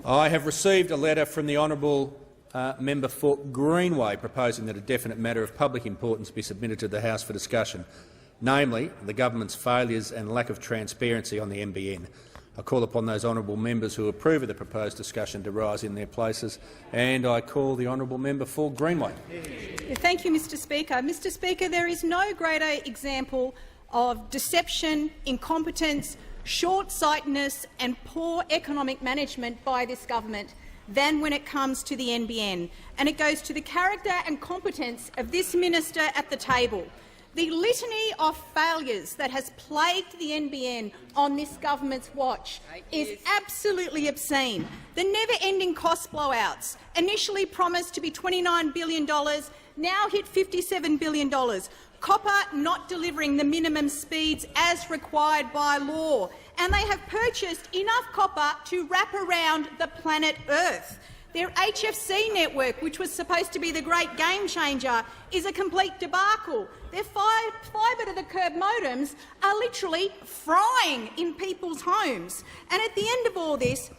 I have received a letter from the honourable member for Greenway proposing that a definite matter of public importance be submitted to the House for discussion, namely the government's failures and lack of transparency on the NBN. I call upon those honourable members who approve of the proposed discussion to rise in their places, and I call the honourable member for Greenway. Thank you, Mr Speaker. Mr Speaker, there is no greater example of deception, incompetence, short-sightedness and poor economic management by this government than when it comes to the NBN, and it goes to the character and competence of this minister at the table. The litany of failures that has plagued the NBN on this government's watch is absolutely obscene. The never-ending cost blowouts, initially promised to be $29 billion, now hit $57 billion. Copper not delivering the minimum speeds as required by law, and they have purchased enough copper to wrap around the planet Earth. Their HFC network, which was supposed to be the great game-changer, is a complete debacle. Their fibre-to-the-curb modems are literally frying in people's homes. And at the end of all this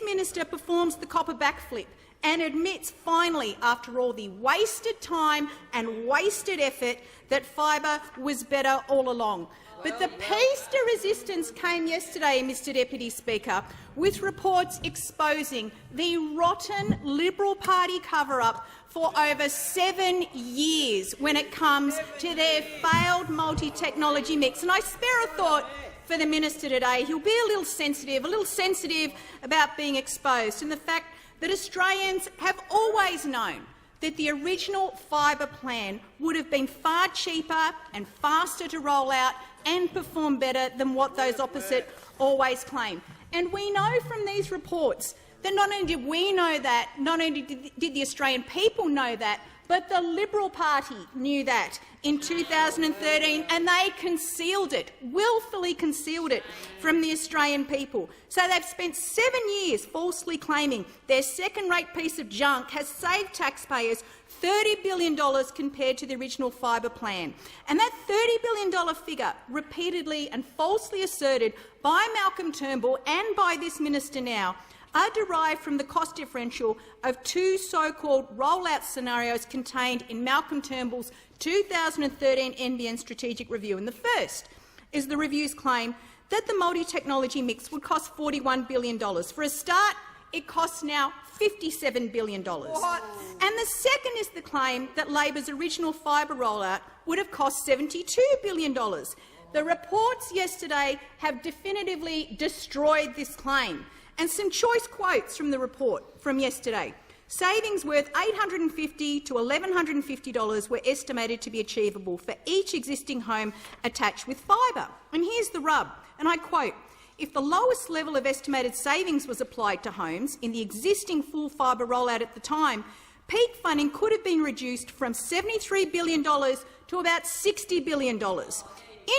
minister performs the copper backflip and admits finally, after all the wasted time and wasted effort, that fibre was better all along. But the piece de resistance came yesterday, Mr Deputy Speaker, with reports exposing the rotten Liberal Party cover-up for over 7 years when it comes to their failed multi-technology mix. And I spare a thought for the minister today. He'll be a little sensitive about being exposed, and the fact that Australians have always known that the original fibre plan would have been far cheaper and faster to roll out and perform better than what those opposite always claim. And we know from these reports that not only did we know that, not only did the Australian people know that, but the Liberal Party knew that in 2013, and they concealed it, willfully concealed it from the Australian people. So they've spent 7 years falsely claiming their second-rate piece of junk has saved taxpayers $30 billion compared to the original fibre plan. And that $30 billion figure, repeatedly and falsely asserted by Malcolm Turnbull and by this minister now, are derived from the cost differential of two so-called rollout scenarios contained in Malcolm Turnbull's 2013 NBN strategic review. And the first is the review's claim that the multi-technology mix would cost $41 billion. For a start, it costs now $57 billion. What? And the second is the claim that Labor's original fibre rollout would have cost $72 billion. The reports yesterday have definitively destroyed this claim. And some choice quotes from the report from yesterday. Savings worth $850 to $1,150 were estimated to be achievable for each existing home attached with fibre. And here's the rub, and I quote, "If the lowest level of estimated savings was applied to homes in the existing full fibre rollout at the time, peak funding could have been reduced from $73 billion to about $60 billion.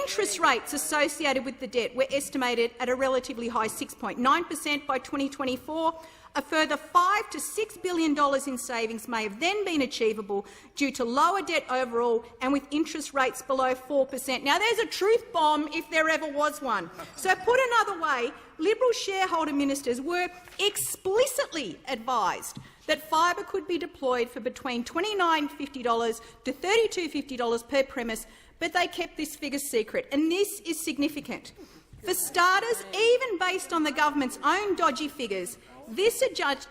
Interest rates associated with the debt were estimated at a relatively high 6.9% by 2024. A further $5 to $6 billion in savings may have then been achievable due to lower debt overall and with interest rates below 4%. Now, there's a truth bomb if there ever was one. So, put another way, Liberal shareholder ministers were explicitly advised that fibre could be deployed for between $29.50 to $32.50 per premise, but they kept this figure secret, and this is significant. For starters, even based on the government's own dodgy figures, this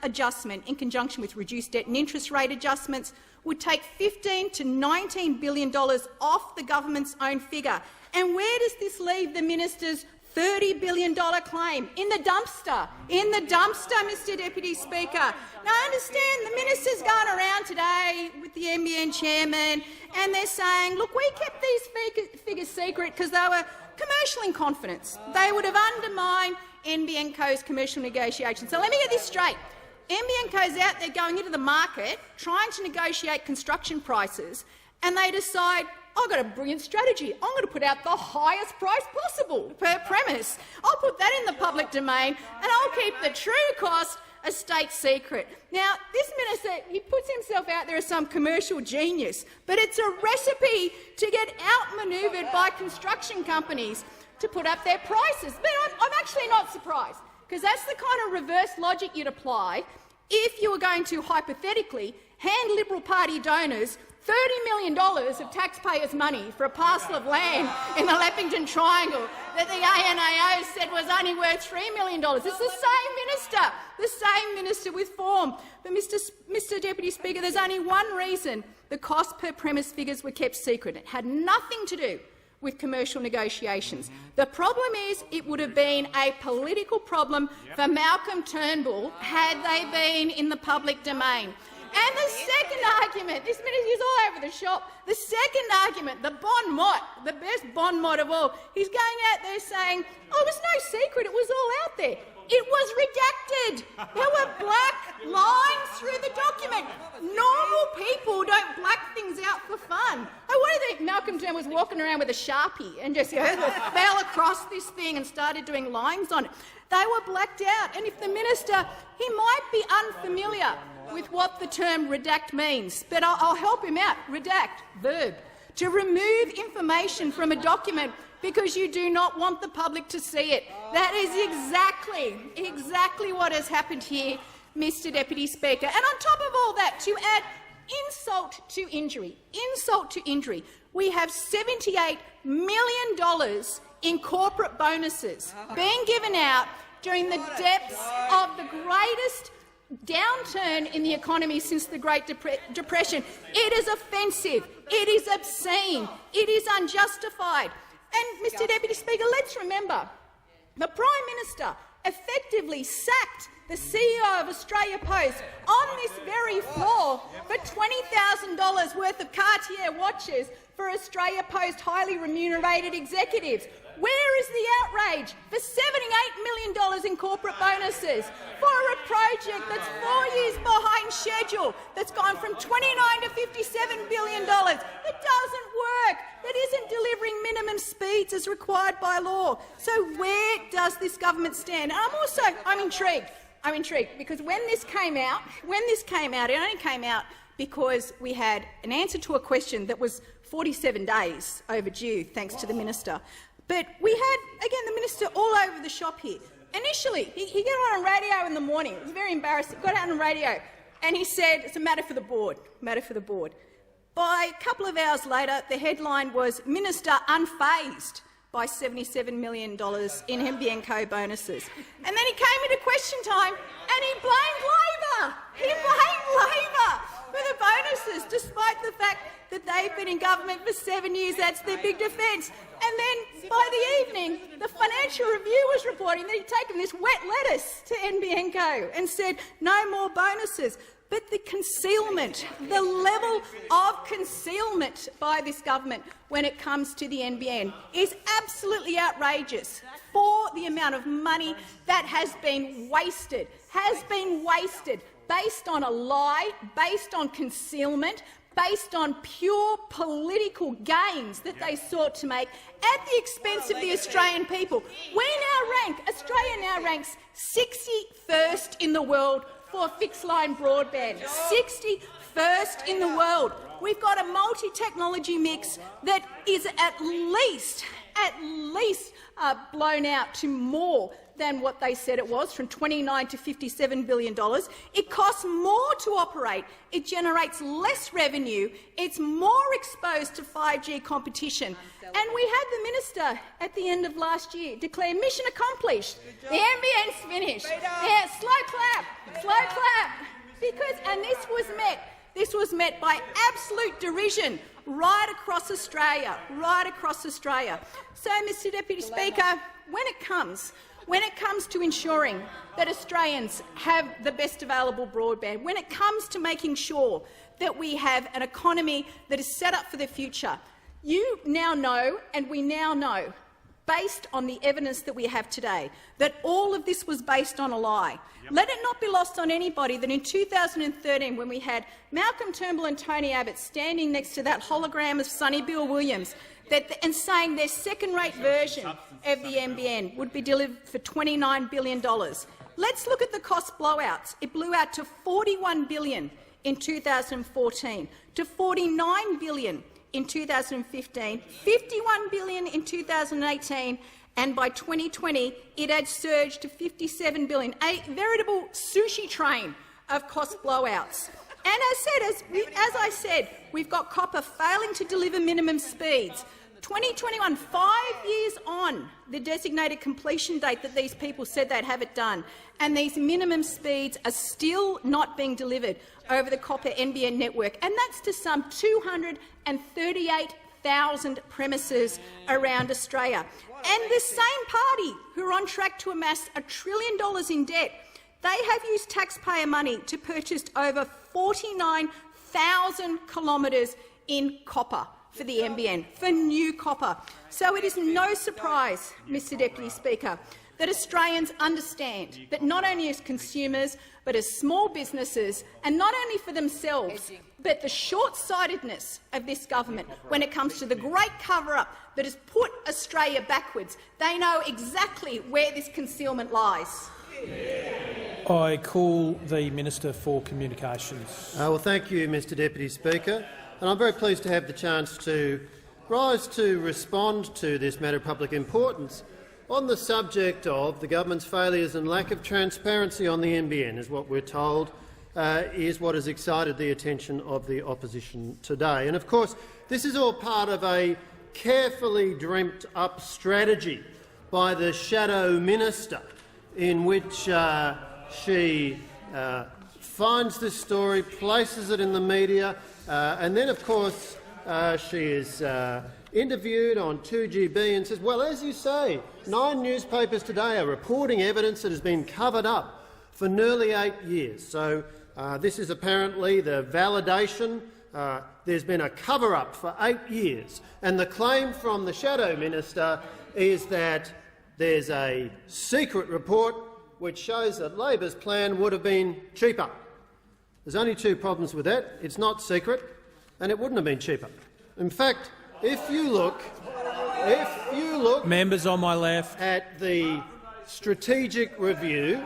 adjustment, in conjunction with reduced debt and interest rate adjustments, would take $15 to $19 billion off the government's own figure. And where does this leave the minister's $30 billion claim? In the dumpster. In the dumpster, Mr Deputy Speaker. Now, I understand the minister's gone around today with the NBN chairman and they're saying, look, we kept these figures secret because they were commercial in confidence. They would have undermined NBN Co's commercial negotiations. So let me get this straight. NBN Co's out there going into the market, trying to negotiate construction prices, and they decide, I've got a brilliant strategy. I'm going to put out the highest price possible per premise. I'll put that in the public domain, and I'll keep the true cost a state secret. Now, this minister, he puts himself out there as some commercial genius, but it's a recipe to get outmanoeuvred by construction companies to put up their prices. But I'm actually not surprised, because that's the kind of reverse logic you'd apply if you were going to, hypothetically, hand Liberal Party donors $30 million of taxpayers' money for a parcel of land in the Leppington Triangle that the ANAO said was only worth $3 million. It's the same minister with form. But, Mr Deputy Speaker, there's only one reason the cost per premise figures were kept secret. It had nothing to do with commercial negotiations. The problem is it would have been a political problem for Malcolm Turnbull had they been in the public domain. And the second argument, this minister's all over the shop, the second argument, the bon mot, the best bon mot of all, he's going out there saying, oh, it was no secret, it was all out there. It was redacted. There were black lines through the document. Normal people don't black things out for fun. Oh, what do you think? Malcolm Turnbull was walking around with a Sharpie and just fell across this thing and started doing lines on it. They were blacked out. And if the minister, he might be unfamiliar with what the term redact means, but I'll help him out. Redact, verb. To remove information from a document because you do not want the public to see it. That is exactly what has happened here, Mr Deputy Speaker. And on top of all that, to add insult to injury, we have $78 million in corporate bonuses being given out during the depths of the greatest downturn in the economy since the Great Depression. It is offensive, it is obscene, it is unjustified. And, Mr Deputy Speaker, let's remember, the Prime Minister effectively sacked the CEO of Australia Post on this very floor for $20,000 worth of Cartier watches for Australia Post highly remunerated executives. Where is the outrage for $78 million in corporate bonuses for a project that's 4 years behind schedule, that's gone from $29 to $57 billion? It doesn't work. It isn't delivering minimum speeds as required by law. So where does this government stand? And I'm intrigued because when this came out, it only came out because we had an answer to a question that was 47 days overdue, thanks to the minister. But we had, again, the minister all over the shop here. Initially, he got on radio in the morning. It was very embarrassing. Got out on radio and he said, it's a matter for the board, By a couple of hours later, the headline was, Minister unfazed by $77 million in NBN Co bonuses. And then he came into question time and he blamed Labor. For the bonuses, despite the fact that they've been in government for 7 years. That's their big defence. And then by the evening, the Financial Review was reporting that he'd taken this wet lettuce to NBN Co and said no more bonuses. But the concealment, the level of concealment by this government when it comes to the NBN is absolutely outrageous for the amount of money that has been wasted based on a lie, based on concealment, based on pure political gains that they sought to make at the expense of the Australian people. Australia now ranks 61st in the world for fixed-line broadband, 61st in the world. We've got a multi-technology mix that is at least blown out to more than what they said it was, from $29 to $57 billion. It costs more to operate. It generates less revenue. It's more exposed to 5G competition. And we had the minister at the end of last year declare mission accomplished. The NBN's finished. Yeah, slow clap. And this was met by absolute derision right across Australia. So, Mr Deputy Speaker, when it comes to ensuring that Australians have the best available broadband, when it comes to making sure that we have an economy that is set up for the future, you now know, and we now know, based on the evidence that we have today, that all of this was based on a lie. Yep. Let it not be lost on anybody that in 2013, when we had Malcolm Turnbull and Tony Abbott standing next to that hologram of Sonny Bill Williams and saying their second-rate version of the NBN would be delivered for $29 billion. Let's look at the cost blowouts. It blew out to $41 billion in 2014, to $49 billion in 2015, $51 billion in 2018, and by 2020 it had surged to $57 billion, a veritable sushi train of cost blowouts. And as I said, we've got copper failing to deliver minimum speeds. 2021, 5 years on the designated completion date that these people said they'd have it done, and these minimum speeds are still not being delivered over the copper NBN network, and that's to some 238,000 premises around Australia. And the same party who are on track to amass $1 trillion in debt, they have used taxpayer money to purchase over 49,000 kilometres in copper for the NBN, for new copper. So it is no surprise, Mr Deputy Speaker, that Australians understand that not only as consumers but as small businesses, and not only for themselves, but the short-sightedness of this government when it comes to the great cover-up that has put Australia backwards, they know exactly where this concealment lies. I call the Minister for Communications. Well, thank you, Mr Deputy Speaker. And I'm very pleased to have the chance to rise to respond to this matter of public importance on the subject of the government's failures and lack of transparency on the NBN, is what we're told is what has excited the attention of the opposition today. And of course, this is all part of a carefully dreamt-up strategy by the shadow minister, in which she finds this story, places it in the media, and then, of course, she is interviewed on 2GB and says, well, as you say, 9 newspapers today are reporting evidence that has been covered up for nearly 8 years. So this is apparently the validation. There's been a cover-up for 8 years, and the claim from the shadow minister is that there's a secret report which shows that Labor's plan would have been cheaper. There's only 2 problems with that. It's not secret, and it wouldn't have been cheaper. In fact, if you look members on my left at the strategic review,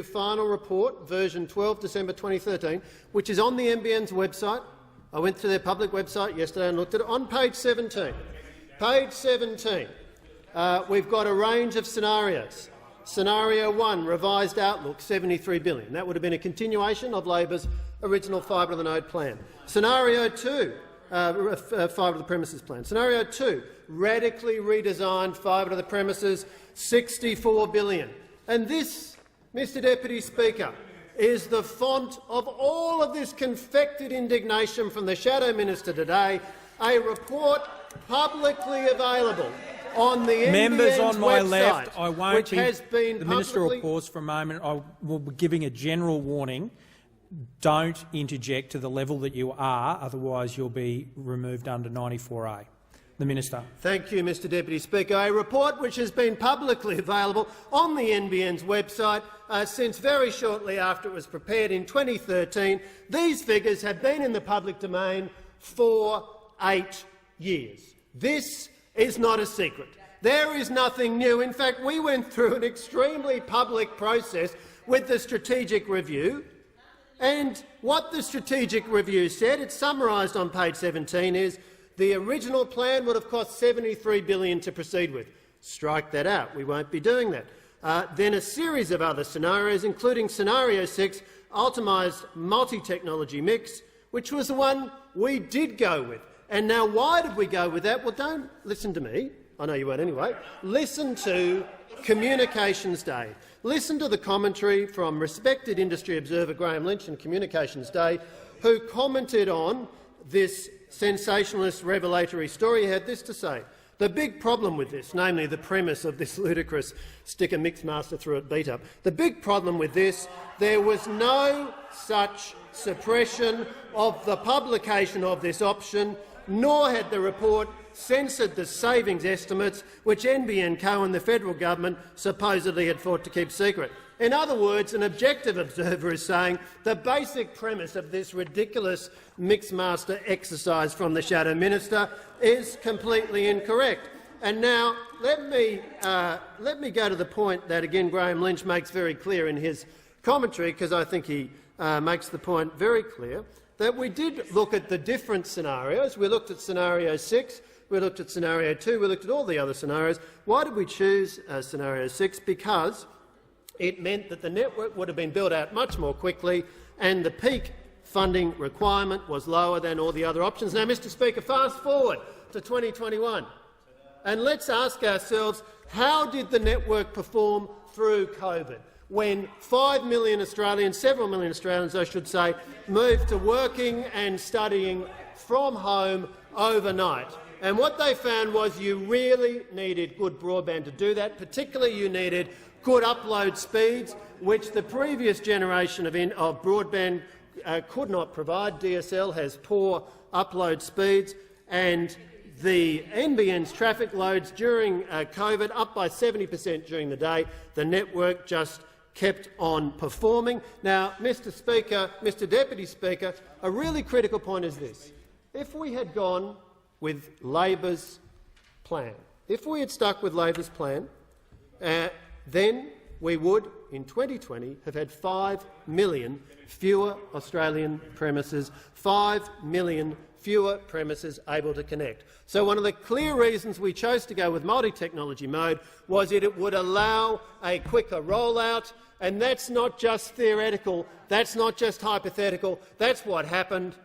final report, version 12, December 2013, which is on the NBN's website. I went to their public website yesterday and looked at it. On page 17, we've got a range of scenarios. Scenario 1, revised outlook, $73 billion. That would have been a continuation of Labor's original fibre to the node plan. Scenario 2, fibre to the premises plan. Scenario 2, radically redesigned fibre to the premises, $64 billion. And this, Mr Deputy Speaker, is the font of all of this confected indignation from the shadow minister today, a report publicly available on the members NBN's on my website, left. I won't which has been the minister will pause for a moment. I will be giving a general warning. Don't interject to the level that you are, otherwise you'll be removed under 94A. The Minister. Thank you, Mr Deputy Speaker. A report which has been publicly available on the NBN's website since very shortly after it was prepared in 2013. These figures have been in the public domain for 8 years. This is not a secret. There is nothing new. In fact, we went through an extremely public process with the strategic review, and what the strategic review said, it's summarised on page 17, is the original plan would have cost $73 billion to proceed with. Strike that out. We won't be doing that. Then a series of other scenarios, including Scenario 6, optimised multi-technology mix, which was the one we did go with. And now why did we go with that? Well, don't listen to me. I know you won't anyway. Listen to Communications Day. Listen to the commentary from respected industry observer Graham Lynch in Communications Day, who commented on this sensationalist revelatory story. He had this to say. The big problem with this, namely the premise of this ludicrous stick a mixmaster through it beat up, the big problem with this, there was no such suppression of the publication of this option, nor had the report censored the savings estimates which NBN Co and the federal government supposedly had fought to keep secret. In other words, an objective observer is saying the basic premise of this ridiculous mixmaster exercise from the shadow minister is completely incorrect. And now let me go to the point that, again, Graham Lynch makes very clear in his commentary, because I think he makes the point very clear, that we did look at the different scenarios. We looked at Scenario 6, we looked at scenario 2, we looked at all the other scenarios. Why did we choose scenario 6? Because it meant that the network would have been built out much more quickly and the peak funding requirement was lower than all the other options. Now, Mr Speaker, fast forward to 2021 and let's ask ourselves, how did the network perform through COVID, when 5 million Australians, several million Australians I should say, moved to working and studying from home overnight? And what they found was you really needed good broadband to do that. Particularly you needed good upload speeds, which the previous generation of broadband could not provide. DSL has poor upload speeds, and the NBN's traffic loads during COVID up by 70% during the day. The network just kept on performing. Now, Mr Speaker, Mr Deputy Speaker, a really critical point is this. If we had gone with Labor's plan, if we had stuck with Labor's plan, then we would, in 2020, have had 5 million fewer Australian premises, 5 million fewer premises able to connect. So one of the clear reasons we chose to go with multi-technology mode was that it would allow a quicker rollout, and that's not just theoretical, that's not just hypothetical, that's what happened.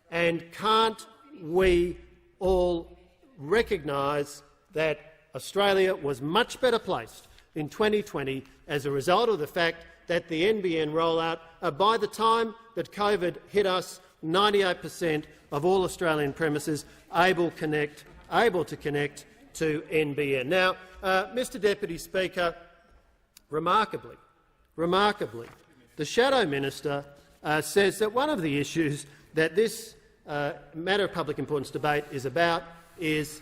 And can't we all recognise that Australia was much better placed in 2020 as a result of the fact that the NBN rollout, by the time that COVID hit us, 98% of all Australian premises able to connect to NBN. Now, Mr Deputy Speaker, remarkably, the Shadow Minister says that one of the issues that this matter of public importance debate is about is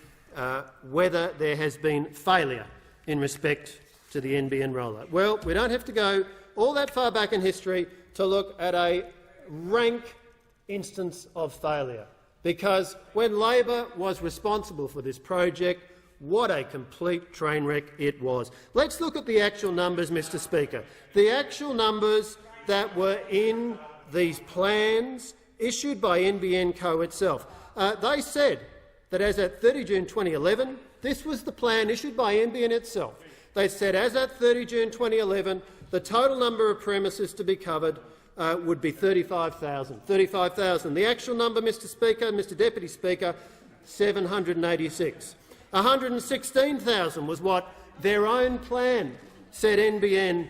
whether there has been failure in respect to the NBN rollout. Well, we don't have to go all that far back in history to look at a rank instance of failure, because when Labor was responsible for this project, what a complete train wreck it was. Let's look at the actual numbers, Mr Speaker. The actual numbers that were in these plans issued by NBN Co itself. They said that as at 30 June 2011, this was the plan issued by NBN itself. They said as at 30 June 2011, the total number of premises to be covered would be 35,000. The actual number, Mr Speaker, Mr Deputy Speaker, 786. 116,000 was what their own plan said NBN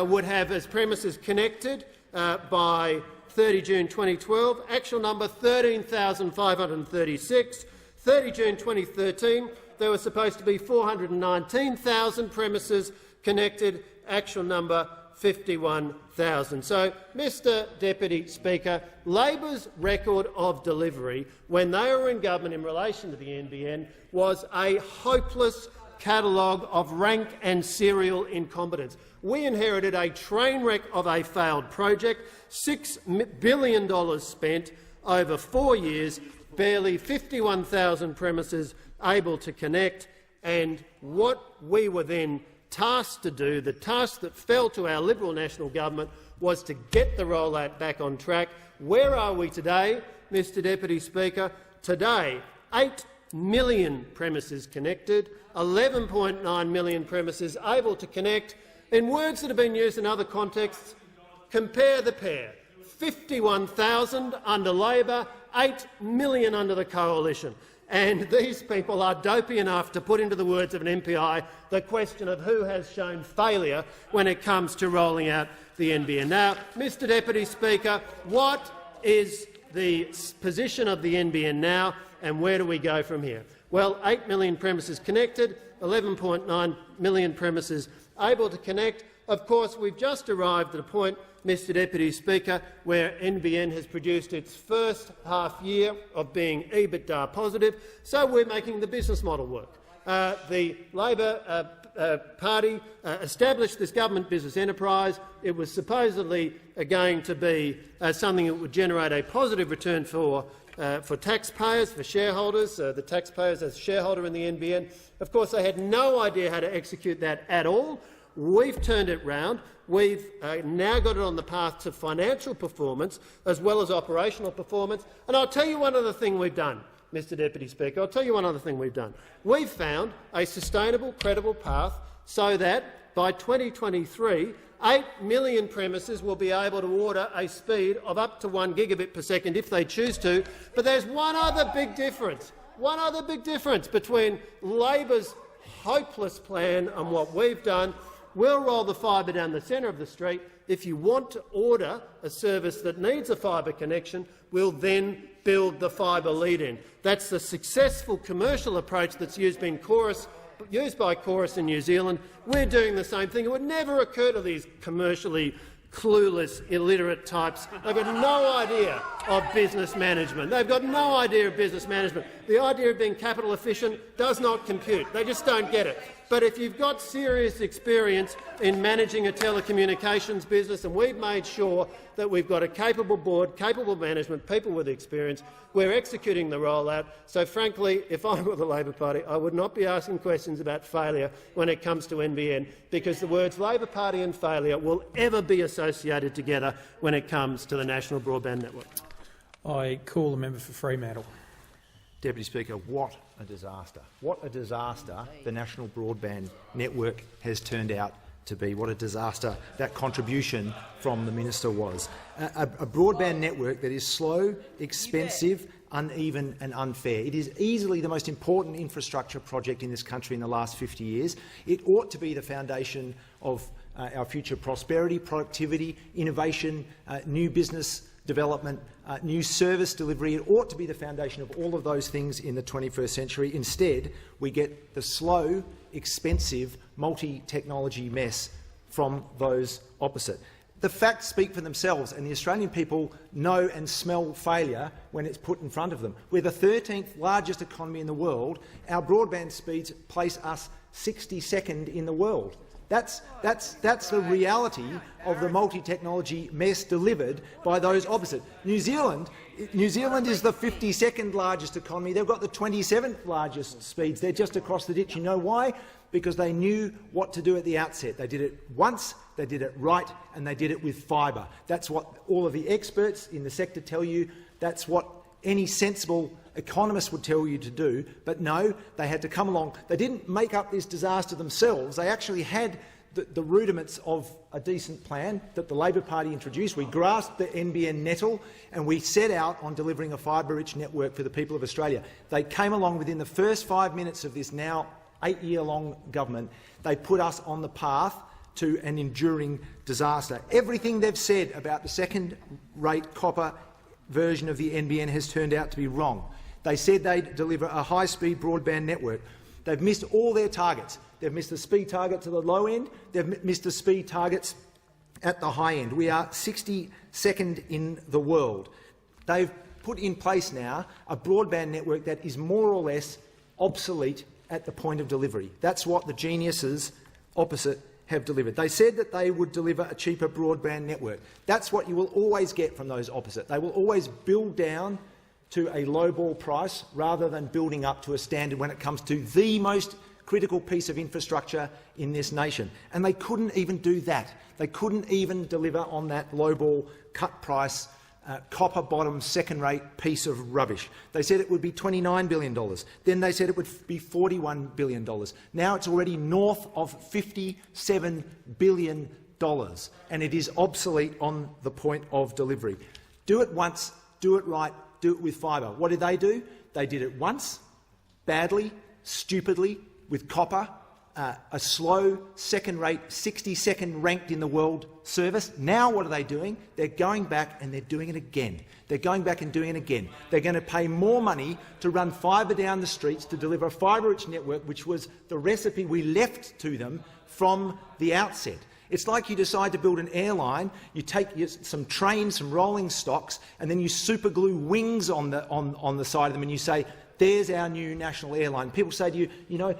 would have as premises connected by 30 June 2012. Actual number 13,536. 30 June 2013, there were supposed to be 419,000 premises connected. Actual number 51,000. So, Mr Deputy Speaker, Labor's record of delivery when they were in government in relation to the NBN was a hopeless catalogue of rank and serial incompetence. We inherited a train wreck of a failed project, $6 billion spent over 4 years, barely 51,000 premises able to connect, and what we were then tasked to do, the task that fell to our Liberal National Government, was to get the rollout back on track. Where are we today, Mr Deputy Speaker? Today, 8 million premises connected, 11.9 million premises able to connect. In words that have been used in other contexts, compare the pair. 51,000 under Labor, 8 million under the Coalition. And these people are dopey enough to put into the words of an MPI the question of who has shown failure when it comes to rolling out the NBN. Now, Mr Deputy Speaker, what is the position of the NBN now, and where do we go from here? Well, 8 million premises connected, 11.9 million premises able to connect. Of course, we've just arrived at a point, Mr Deputy Speaker, where NBN has produced its first half year of being EBITDA positive, so we're making the business model work. The Labor Party established this government business enterprise. It was supposedly going to be something that would generate a positive return for taxpayers, for shareholders, the taxpayers as shareholder in the NBN. Of course, they had no idea how to execute that at all. We've turned it round. We've now got it on the path to financial performance as well as operational performance. And I'll tell you one other thing we've done. Mr Deputy Speaker. I'll tell you one other thing we've done. We've found a sustainable, credible path so that by 2023, 8 million premises will be able to order a speed of up to 1 gigabit per second if they choose to. But there's one other big difference between Labor's hopeless plan and what we've done. We'll roll the fibre down the centre of the street. If you want to order a service that needs a fibre connection, we'll then build the fibre lead-in. That's the successful commercial approach that's used by Chorus in New Zealand. We're doing the same thing. It would never occur to these commercially clueless, illiterate types. They've got no idea of business management. They've got no idea of business management. The idea of being capital efficient does not compute. They just don't get it. But if you've got serious experience in managing a telecommunications business, and we've made sure that we've got a capable board, capable management, people with experience, we're executing the rollout. So frankly, if I were the Labor Party, I would not be asking questions about failure when it comes to NBN, because the words Labor Party and failure will ever be associated together when it comes to the National Broadband Network. I call the member for Fremantle. Deputy Speaker, what a disaster. What a disaster the National Broadband Network has turned out to be. What a disaster that contribution from the minister was. A broadband network that is slow, expensive, uneven and unfair. It is easily the most important infrastructure project in this country in the last 50 years. It ought to be the foundation of our future prosperity, productivity, innovation, new business development, new service delivery. It ought to be the foundation of all of those things in the 21st century. Instead, we get the slow, expensive, multi-technology mess from those opposite. The facts speak for themselves, and the Australian people know and smell failure when it's put in front of them. We're the 13th largest economy in the world. Our broadband speeds place us 62nd in the world. That's the reality of the multi-technology mess delivered by those opposite. New Zealand is the 52nd largest economy. They've got the 27th largest speeds. They're just across the ditch. You know why? Because they knew what to do at the outset. They did it once, they did it right, and they did it with fibre. That's what all of the experts in the sector tell you. That's what any sensible economist would tell you to do. But no, they had to come along. They didn't make up this disaster themselves. They actually had the rudiments of a decent plan that the Labor Party introduced. We grasped the NBN nettle and we set out on delivering a fibre-rich network for the people of Australia. They came along within the first 5 minutes of this now 8-year-long government. They put us on the path to an enduring disaster. Everything they've said about the second-rate copper version of the NBN has turned out to be wrong. They said they'd deliver a high-speed broadband network. They've missed all their targets. They've missed the speed target to the low end. They've missed the speed targets at the high end. We are 62nd in the world. They've put in place now a broadband network that is more or less obsolete at the point of delivery. That's what the geniuses opposite have delivered. They said that they would deliver a cheaper broadband network. That's what you will always get from those opposite. They will always build down to a low-ball price rather than building up to a standard when it comes to the most critical piece of infrastructure in this nation. And they couldn't even do that. They couldn't even deliver on that low-ball, cut-price, copper-bottom, second-rate piece of rubbish. They said it would be $29 billion. Then they said it would be $41 billion. Now it's already north of $57 billion, and it is obsolete on the point of delivery. Do it once, do it right, do it with fibre. What did they do? They did it once, badly, stupidly, with copper, a slow, second-rate, 62nd ranked in the world service. Now what are they doing? They're going back and they're doing it again. They're going back and doing it again. They're going to pay more money to run fibre down the streets to deliver a fibre-rich network, which was the recipe we left to them from the outset. It's like you decide to build an airline, you take some trains, some rolling stocks, and then you superglue wings on the side of them and you say, there's our new national airline. People say to you, you know,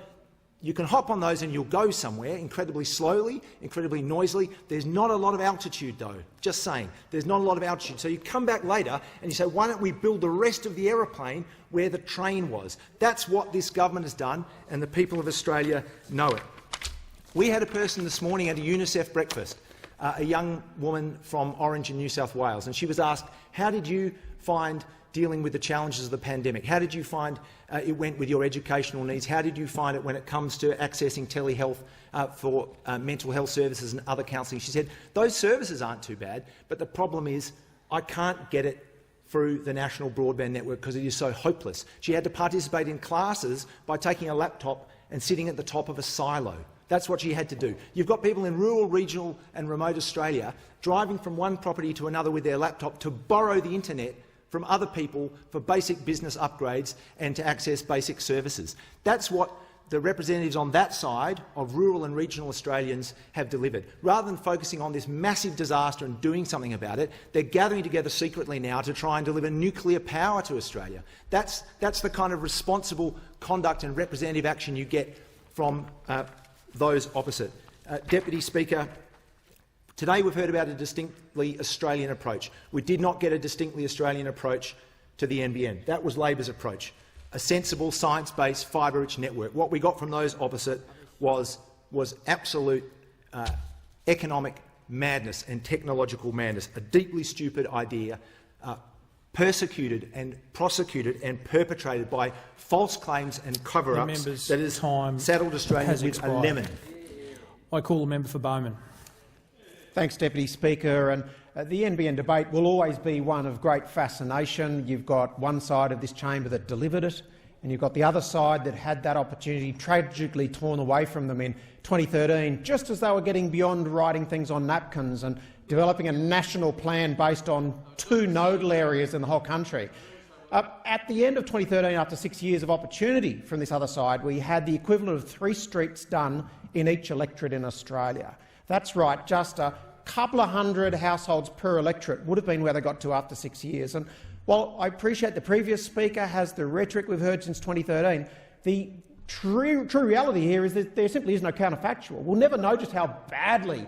you can hop on those and you'll go somewhere incredibly slowly, incredibly noisily. There's not a lot of altitude, though. Just saying. There's not a lot of altitude. So you come back later and you say, why don't we build the rest of the aeroplane where the train was? That's what this government has done, and the people of Australia know it. We had a person this morning at a UNICEF breakfast, a young woman from Orange in New South Wales, and she was asked, how did you find dealing with the challenges of the pandemic? How did you find it went with your educational needs? How did you find it when it comes to accessing telehealth for mental health services and other counselling? She said, those services aren't too bad, but the problem is I can't get it through the national broadband network because it is so hopeless. She had to participate in classes by taking a laptop and sitting at the top of a silo. That's what she had to do. You've got people in rural, regional and remote Australia driving from one property to another with their laptop to borrow the internet from other people for basic business upgrades and to access basic services. That's what the representatives on that side of rural and regional Australians have delivered. Rather than focusing on this massive disaster and doing something about it, they're gathering together secretly now to try and deliver nuclear power to Australia. That's the kind of responsible conduct and representative action you get from those opposite. Deputy Speaker, today we've heard about a distinctly Australian approach. We did not get a distinctly Australian approach to the NBN. That was Labor's approach. A sensible, science-based, fibre-rich network. What we got from those opposite was absolute economic madness and technological madness, a deeply stupid idea, persecuted and prosecuted and perpetrated by false claims and cover-ups that has saddled Australians with a lemon. I call the member for Bowman. Thanks, Deputy Speaker. And the NBN debate will always be one of great fascination. You've got one side of this chamber that delivered it, and you've got the other side that had that opportunity tragically torn away from them in 2013, just as they were getting beyond writing things on napkins and developing a national plan based on 2 nodal areas in the whole country. At the end of 2013, after 6 years of opportunity from this other side, we had the equivalent of 3 streets done in each electorate in Australia. That's right, just a couple of hundred households per electorate would have been where they got to after 6 years. And while I appreciate the previous speaker has the rhetoric we've heard since 2013, the true reality here is that there simply is no counterfactual. We'll never know just how badly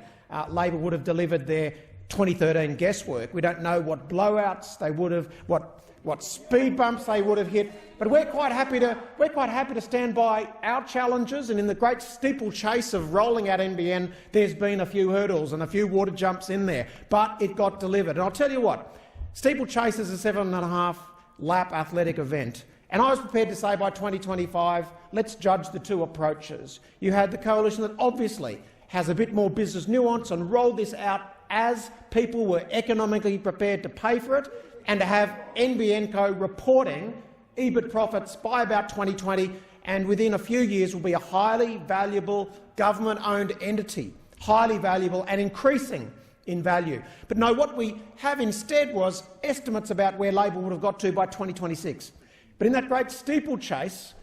Labor would have delivered their 2013 guesswork. We don't know what blowouts they would have, what speed bumps they would have hit, but we're quite happy to stand by our challenges. And in the great steeplechase of rolling out NBN, there's been a few hurdles and a few water jumps in there, but it got delivered. And I'll tell you what, steeplechase is a 7.5 lap athletic event. And I was prepared to say by 2025, let's judge the 2 approaches. You had the coalition that obviously has a bit more business nuance and rolled this out as people were economically prepared to pay for it, and to have NBN Co reporting EBIT profits by about 2020, and within a few years will be a highly valuable government-owned entity, highly valuable and increasing in value. But no, what we have instead was estimates about where Labor would have got to by 2026. But in that great steeplechase,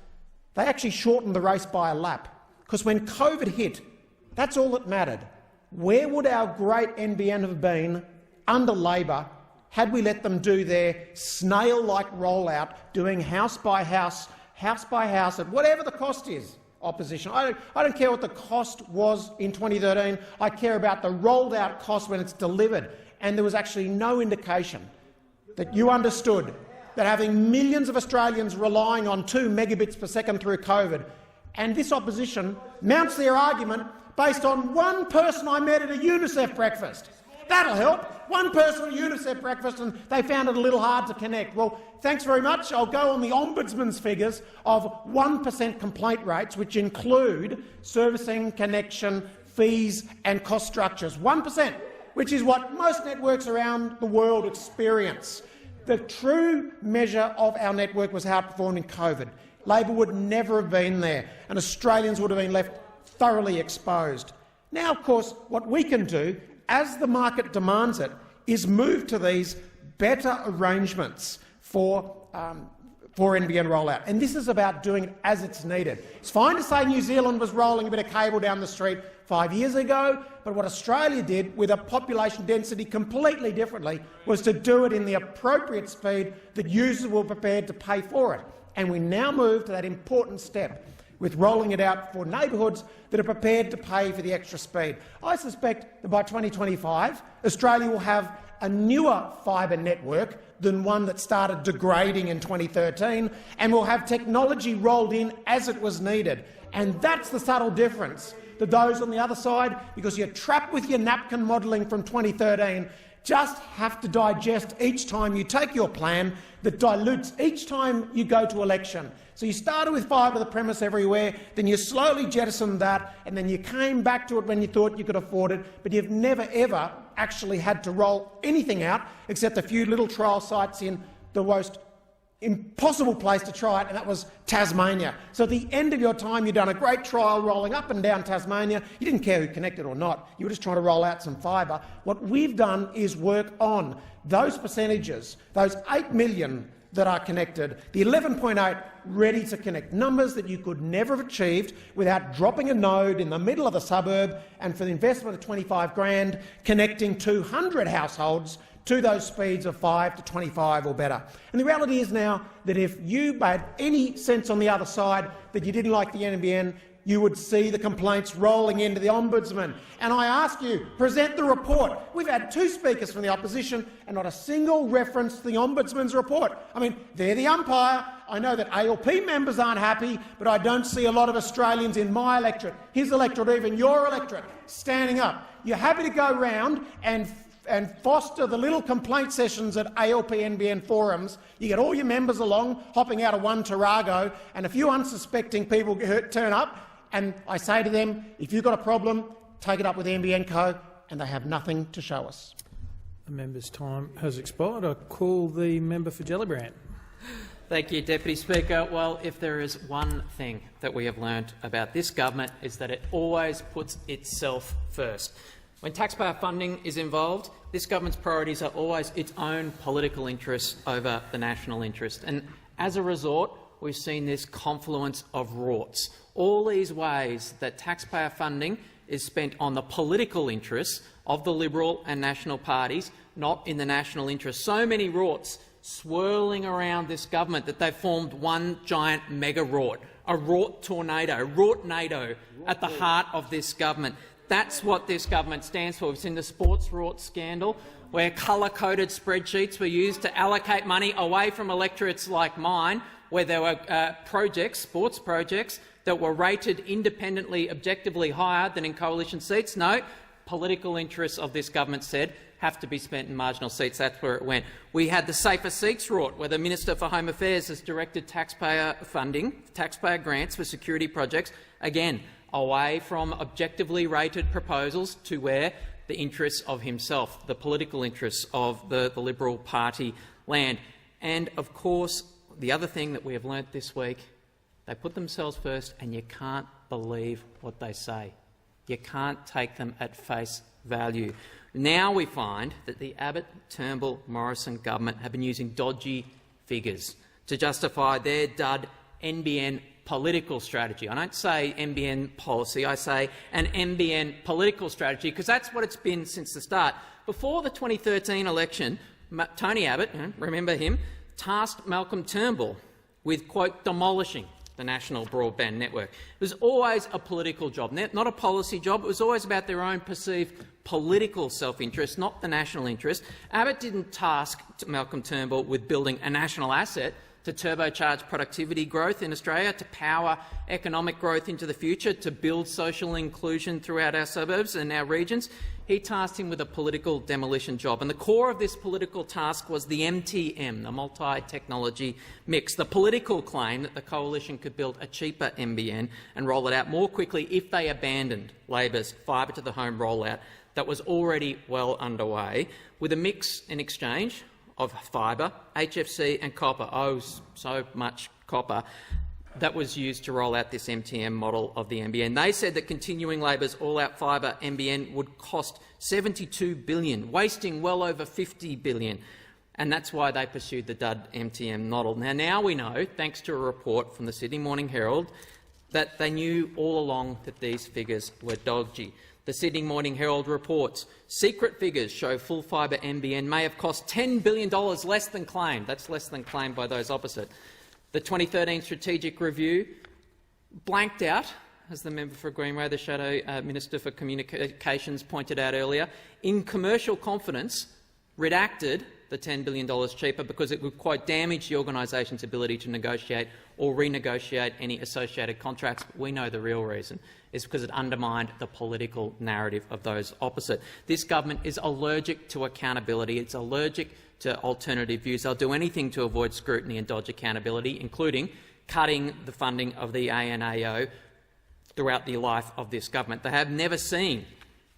they actually shortened the race by a lap, because when COVID hit, that's all that mattered. Where would our great NBN have been under Labor had we let them do their snail-like rollout, doing house by house at whatever the cost is, opposition? I don't care what the cost was in 2013. I care about the rolled-out cost when it's delivered. And there was actually no indication that you understood that having millions of Australians relying on 2 megabits per second through COVID, and this opposition mounts their argument based on one person I met at a UNICEF breakfast. That'll help. One person at a UNICEF breakfast, and they found it a little hard to connect. Well, thanks very much. I'll go on the Ombudsman's figures of 1% complaint rates, which include servicing, connection, fees and cost structures. 1%, which is what most networks around the world experience. The true measure of our network was how it performed in COVID. Labor would never have been there, and Australians would have been left thoroughly exposed. Now, of course, what we can do, as the market demands it, is move to these better arrangements for NBN rollout. And this is about doing it as it's needed. It's fine to say New Zealand was rolling a bit of cable down the street 5 years ago, but what Australia did, with a population density completely differently, was to do it in the appropriate speed that users were prepared to pay for it. And we now move to that important step with rolling it out for neighbourhoods that are prepared to pay for the extra speed. I suspect that by 2025, Australia will have a newer fibre network than one that started degrading in 2013, and will have technology rolled in as it was needed. And that's the subtle difference to those on the other side, because you're trapped with your napkin modelling from 2013. just have to digest each time you take your plan that dilutes each time you go to election. So you started with fibre, the premise everywhere, then you slowly jettisoned that, and then you came back to it when you thought you could afford it, but you've never ever actually had to roll anything out except a few little trial sites in the most impossible place to try it, and that was Tasmania. So at the end of your time, you'd done a great trial rolling up and down Tasmania. You didn't care who connected or not. You were just trying to roll out some fibre. What we've done is work on those percentages, those 8 million that are connected, the 11.8 ready to connect, numbers that you could never have achieved without dropping a node in the middle of the suburb, and for the investment of 25 grand, connecting 200 households to those speeds of 5 to 25 or better. And the reality is now that if you had any sense on the other side that you didn't like the NBN, you would see the complaints rolling into the Ombudsman. And I ask you, present the report. We've had 2 speakers from the opposition and not a single reference to the Ombudsman's report. I mean, they're the umpire. I know that ALP members aren't happy, but I don't see a lot of Australians in my electorate, his electorate, even your electorate, standing up. You're happy to go round and foster the little complaint sessions at ALP NBN forums. You get all your members along, hopping out of one Tarago, and a few unsuspecting people turn up, and I say to them, if you've got a problem, take it up with NBN Co, and they have nothing to show us. The member's time has expired. I call the member for Gellibrand. Thank you, Deputy Speaker. Well, if there is one thing that we have learnt about this government, is that it always puts itself first. When taxpayer funding is involved, this government's priorities are always its own political interests over the national interest. And as a result, we've seen this confluence of rorts. All these ways that taxpayer funding is spent on the political interests of the Liberal and National parties, not in the national interest. So many rorts swirling around this government that they've formed one giant mega rort, a rort tornado, rort-nado at the heart of this government. That's what this government stands for. We've seen the sports rort scandal, where colour-coded spreadsheets were used to allocate money away from electorates like mine, where there were projects, sports projects, that were rated independently, objectively higher than in coalition seats. No, political interests of this government said have to be spent in marginal seats. That's where it went. We had the Safer Seats rort, where the Minister for Home Affairs has directed taxpayer funding, taxpayer grants for security projects, again, away from objectively rated proposals to where the interests of himself, the political interests of the Liberal Party land. And, of course, the other thing that we have learnt this week, they put themselves first, and you can't believe what they say. You can't take them at face value. Now we find that the Abbott-Turnbull-Morrison government have been using dodgy figures to justify their dud NBN political strategy. I don't say NBN policy, I say an NBN political strategy, because that's what it's been since the start. Before the 2013 election, Tony Abbott, remember him, tasked Malcolm Turnbull with, quote, demolishing the national broadband network. It was always a political job, not a policy job. It was always about their own perceived political self-interest, not the national interest. Abbott didn't task Malcolm Turnbull with building a national asset to turbocharge productivity growth in Australia, to power economic growth into the future, to build social inclusion throughout our suburbs and our regions. He tasked him with a political demolition job. And the core of this political task was the MTM, the multi-technology mix, the political claim that the coalition could build a cheaper NBN and roll it out more quickly if they abandoned Labor's fibre-to-the-home rollout that was already well underway, with a mix in exchange of fibre, HFC and copper, oh, so much copper, that was used to roll out this MTM model of the NBN. They said that continuing Labor's all-out fibre NBN would cost $72 billion, wasting well over $50 billion, and that's why they pursued the dud MTM model. Now we know, thanks to a report from the Sydney Morning Herald, that they knew all along that these figures were dodgy. The Sydney Morning Herald reports secret figures show full fibre NBN may have cost $10 billion less than claimed. That's less than claimed by those opposite. The 2013 strategic review blanked out, as the member for Greenway, the Shadow Minister for Communications, pointed out earlier, in commercial confidence, redacted the $10 billion cheaper because it would quite damage the organisation's ability to negotiate or renegotiate any associated contracts. We know the real reason is because it undermined the political narrative of those opposite. This government is allergic to accountability. It's allergic to alternative views. They'll do anything to avoid scrutiny and dodge accountability, including cutting the funding of the ANAO throughout the life of this government. They have never seen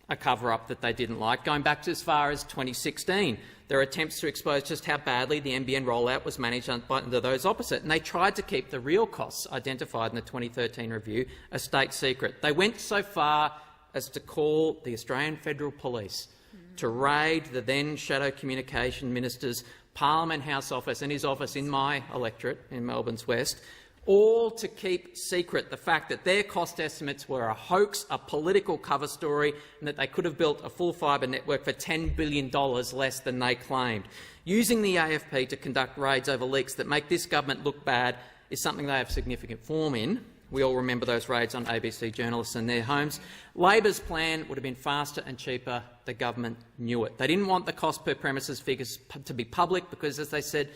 a cover-up that they didn't like, going back to as far as 2016. There are attempts to expose just how badly the NBN rollout was managed under those opposite, and they tried to keep the real costs identified in the 2013 review a state secret. They went so far as to call the Australian Federal Police to raid the then Shadow Communication Minister's Parliament House office and his office in my electorate in Melbourne's West, all to keep secret the fact that their cost estimates were a hoax, a political cover story, and that they could have built a full fibre network for $10 billion less than they claimed. Using the AFP to conduct raids over leaks that make this government look bad is something they have significant form in. We all remember those raids on ABC journalists and their homes. Labor's plan would have been faster and cheaper. The government knew it. They didn't want the cost per premises figures to be public because, as they said,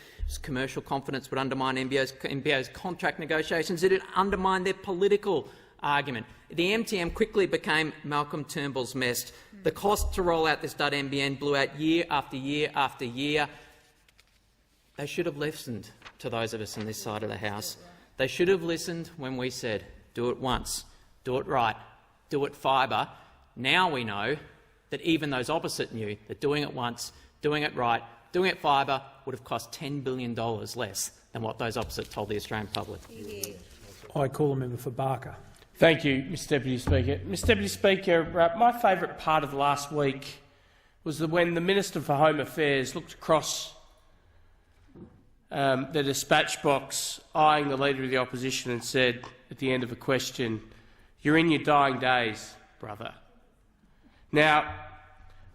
commercial confidence would undermine NBO's contract negotiations. It would undermine their political argument. The MTM quickly became Malcolm Turnbull's mess. The cost to roll out this .NBN blew out year after year after year. They should have listened to those of us on this side of the House. They should have listened when we said, do it once, do it right, do it fibre. Now we know that even those opposite knew that doing it once, doing it right, doing it fibre would have cost $10 billion less than what those opposite told the Australian public. I call a member for Barker. Thank you, Mr Deputy Speaker. Mr Deputy Speaker, my favourite part of last week was when the Minister for Home Affairs looked across the dispatch box, eyeing the Leader of the Opposition, and said at the end of a question, "You're in your dying days, brother." Now,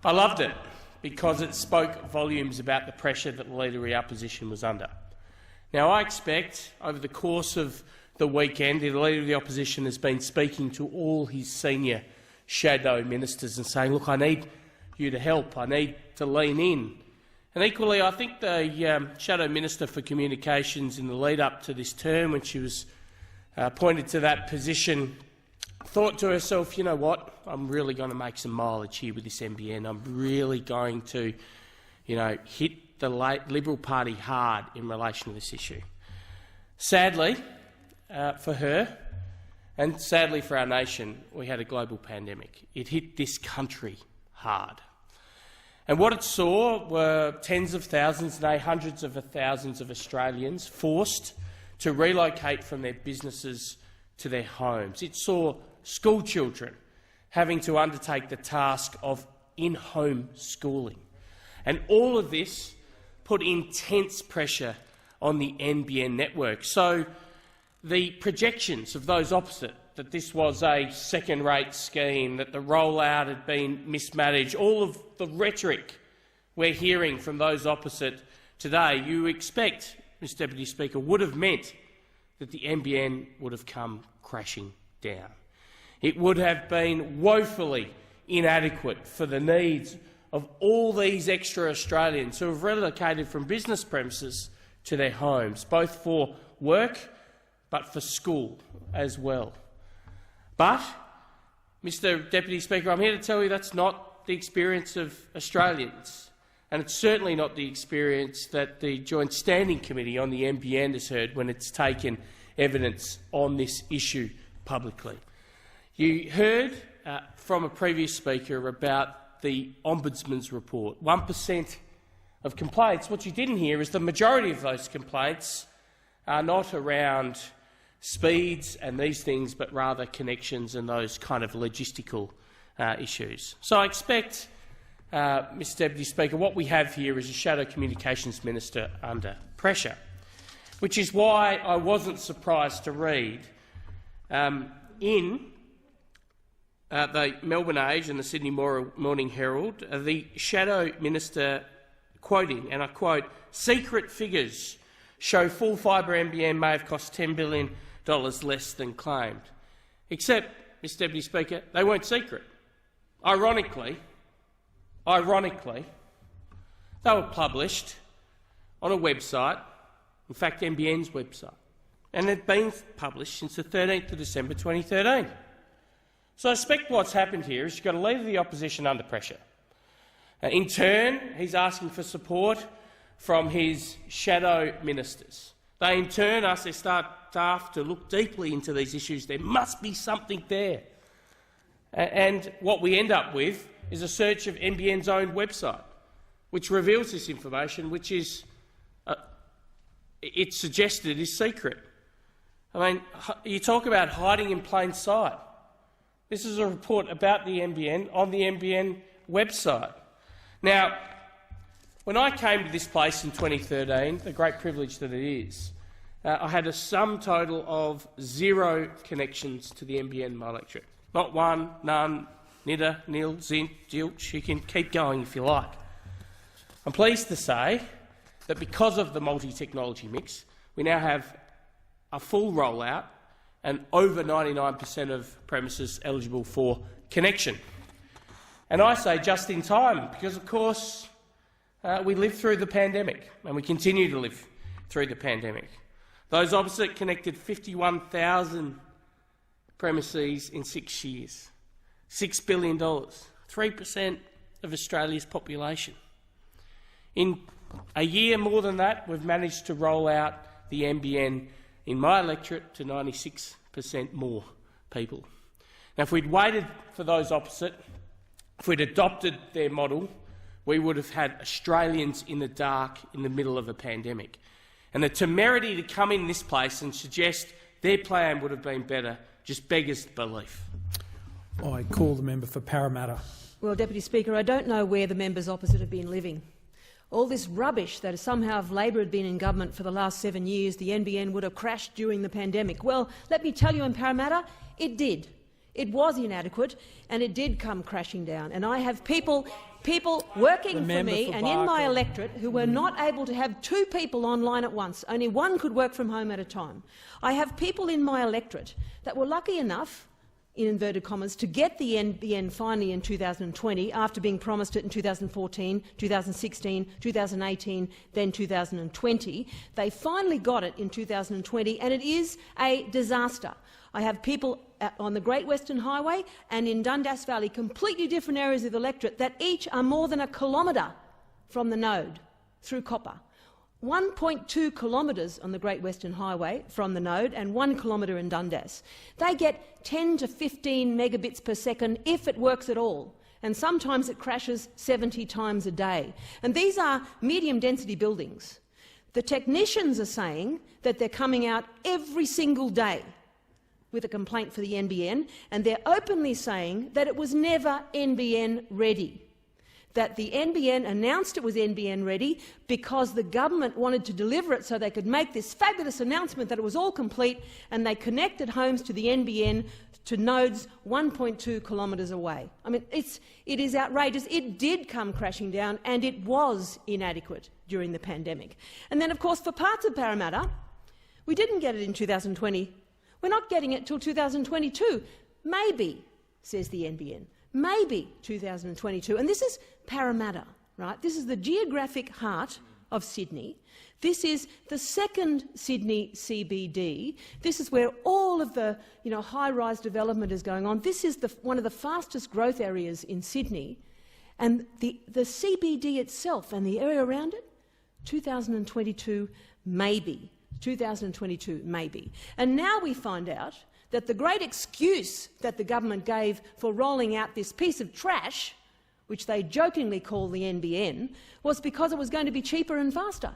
I loved it because it spoke volumes about the pressure that the Leader of the Opposition was under. Now, I expect over the course of the weekend, the Leader of the Opposition has been speaking to all his senior shadow ministers and saying, look, I need you to help, I need to lean in. And equally, I think the Shadow Minister for Communications in the lead-up to this term, when she was appointed to that position, thought to herself, you know what, I'm really going to make some mileage here with this NBN. I'm really going to, hit the Liberal Party hard in relation to this issue. Sadly for her, and sadly for our nation, we had a global pandemic. It hit this country hard. And what it saw were tens of thousands, nay, hundreds of thousands of Australians forced to relocate from their businesses to their homes. It saw school children having to undertake the task of in-home schooling. And all of this put intense pressure on the NBN network. So the projections of those opposite, that this was a second-rate scheme, that the rollout had been mismanaged, all of the rhetoric we're hearing from those opposite today, you expect, Mr Deputy Speaker, would have meant that the NBN would have come crashing down. It would have been woefully inadequate for the needs of all these extra Australians who have relocated from business premises to their homes, both for work but for school as well. But, Mr Deputy Speaker, I'm here to tell you that's not the experience of Australians, and it's certainly not the experience that the Joint Standing Committee on the NBN has heard when it's taken evidence on this issue publicly. You heard from a previous speaker about the Ombudsman's report. 1% of complaints. What you didn't hear is the majority of those complaints are not around speeds and these things, but rather connections and those kind of logistical issues. So I expect, Mr Deputy Speaker, what we have here is a Shadow Communications Minister under pressure, which is why I wasn't surprised to read in the Melbourne Age and the Sydney Morning Herald the Shadow Minister quoting, and I quote, "Secret figures show full fibre NBN may have cost $10 billion less than claimed." Except, Mr Deputy Speaker, they weren't secret. Ironically, They were published on a website, in fact NBN's website, and they've been published since the 13th of December 2013. So I suspect what's happened here is you've got a Leader of the Opposition under pressure. In turn, he's asking for support from his shadow ministers. They in turn ask their staff to look deeply into these issues. There must be something there. And what we end up with is a search of NBN's own website, which reveals this information, which is, it's suggested is secret. I mean, you talk about hiding in plain sight. This is a report about the NBN on the NBN website. Now, when I came to this place in 2013, the great privilege that it is, I had a sum total of 0 connections to the NBN in my electorate. Not one, none, nidder, nil, zint, zilch. You can keep going if you like. I'm pleased to say that because of the multi-technology mix, we now have a full rollout and over 99% of premises eligible for connection. And I say just in time because, of course, we lived through the pandemic and we continue to live through the pandemic. Those opposite connected 51,000 premises in 6 years, $6 billion, 3% of Australia's population. In a year more than that, we've managed to roll out the NBN in my electorate to 96% more people. Now, if we'd waited for those opposite, if we'd adopted their model, we would have had Australians in the dark in the middle of a pandemic. And the temerity to come in this place and suggest their plan would have been better just beggars belief. I call the member for Parramatta. Well, Deputy Speaker, I don't know where the members opposite have been living. All this rubbish that somehow if Labor had been in government for the last 7 years, the NBN would have crashed during the pandemic. Well, let me tell you in Parramatta, it did. It was inadequate and it did come crashing down. And I have people working for me and in my electorate who were not able to have 2 people online at once. Only one could work from home at a time. I have people in my electorate that were lucky enough, in inverted commas, to get the NBN finally in 2020 after being promised it in 2014, 2016, 2018, then 2020. They finally got it in 2020 and it is a disaster. I have people on the Great Western Highway and in Dundas Valley, completely different areas of the electorate, that each are more than 1 kilometre from the node through copper. 1.2 kilometres on the Great Western Highway from the node and 1 kilometre in Dundas. They get 10 to 15 megabits per second if it works at all, and sometimes it crashes 70 times a day. And these are medium-density buildings. The technicians are saying that they're coming out every single day with a complaint for the NBN, and they're openly saying that it was never NBN ready, that the NBN announced it was NBN ready because the government wanted to deliver it so they could make this fabulous announcement that it was all complete, and they connected homes to the NBN to nodes 1.2 kilometres away. I mean, it is outrageous. It did come crashing down and it was inadequate during the pandemic. And then, of course, for parts of Parramatta, we didn't get it in 2020. We're not getting it till 2022. Maybe, says the NBN, maybe 2022. And this is Parramatta, right? This is the geographic heart of Sydney. This is the second Sydney CBD. This is where all of the high-rise development is going on. This is one of the fastest growth areas in Sydney. And the CBD itself and the area around it, 2022 maybe. 2022 maybe. And now we find out that the great excuse that the government gave for rolling out this piece of trash, which they jokingly call the NBN, was because it was going to be cheaper and faster.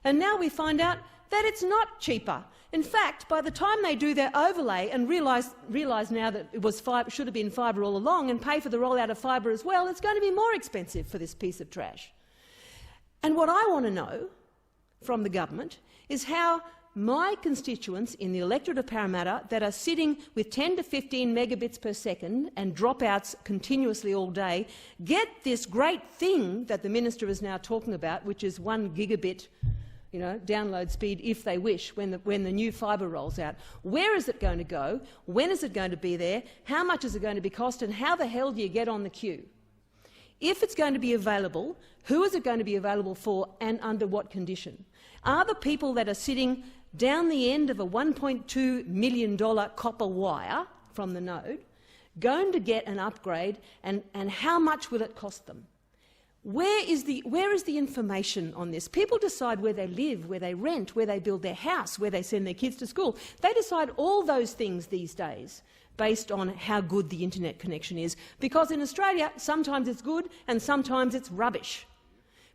And now we find out that it's not cheaper. In fact, by the time they do their overlay and realise now that it was should have been fibre all along and pay for the rollout of fibre as well, it's going to be more expensive for this piece of trash. And what I want to know from the government is how my constituents in the electorate of Parramatta that are sitting with 10 to 15 megabits per second and dropouts continuously all day get this great thing that the minister is now talking about, which is 1 gigabit download speed if they wish when the new fibre rolls out. Where is it going to go? When is it going to be there? How much is it going to be cost? And how the hell do you get on the queue? If it's going to be available, who is it going to be available for and under what condition? Are the people that are sitting down the end of a $1.2 million copper wire from the node going to get an upgrade, and how much will it cost them? Where is the information on this? People decide where they live, where they rent, where they build their house, where they send their kids to school. They decide all those things these days based on how good the internet connection is, because in Australia sometimes it's good and sometimes it's rubbish.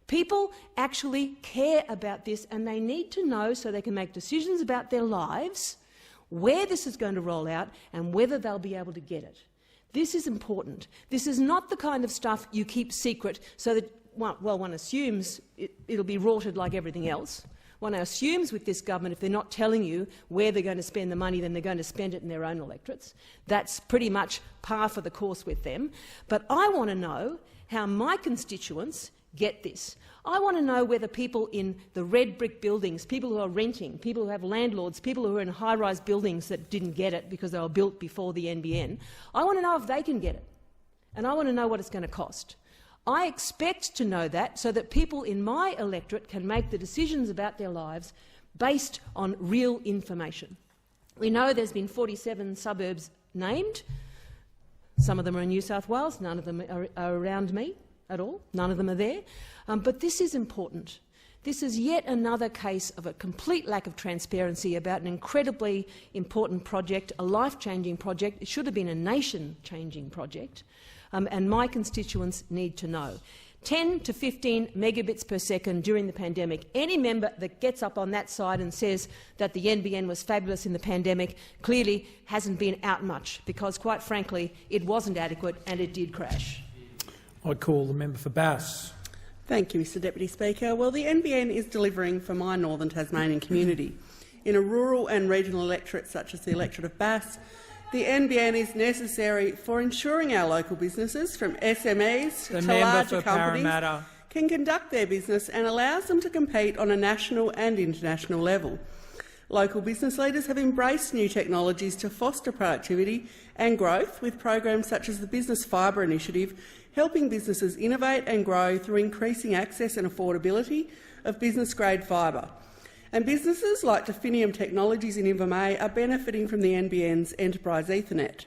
People actually care about this, and they need to know so they can make decisions about their lives, where this is going to roll out and whether they'll be able to get it. This is important. This is not the kind of stuff you keep secret so that, well, one assumes it'll be rorted like everything else. One assumes with this government, if they're not telling you where they're going to spend the money, then they're going to spend it in their own electorates. That's pretty much par for the course with them. But I want to know how my constituents get this. I want to know whether people in the red brick buildings, people who are renting, people who have landlords, people who are in high-rise buildings that didn't get it because they were built before the NBN, I want to know if they can get it, and I want to know what it's going to cost. I expect to know that so that people in my electorate can make the decisions about their lives based on real information. We know there's been 47 suburbs named. Some of them are in New South Wales, none of them are around me at all, none of them are there. But this is important. This is yet another case of a complete lack of transparency about an incredibly important project, a life-changing project. It should have been a nation-changing project, and my constituents need to know. 10 to 15 megabits per second during the pandemic. Any member that gets up on that side and says that the NBN was fabulous in the pandemic clearly hasn't been out much, because, quite frankly, it wasn't adequate and it did crash. I call the member for Bass. Thank you, Mr Deputy Speaker. Well, the NBN is delivering for my northern Tasmanian community. In a rural and regional electorate such as the electorate of Bass, the NBN is necessary for ensuring our local businesses, from SMEs to larger companies, can conduct their business and allows them to compete on a national and international level. Local business leaders have embraced new technologies to foster productivity and growth, with programs such as the Business Fibre Initiative helping businesses innovate and grow through increasing access and affordability of business-grade fibre. And businesses like Definium Technologies in Invermay are benefiting from the NBN's Enterprise Ethernet.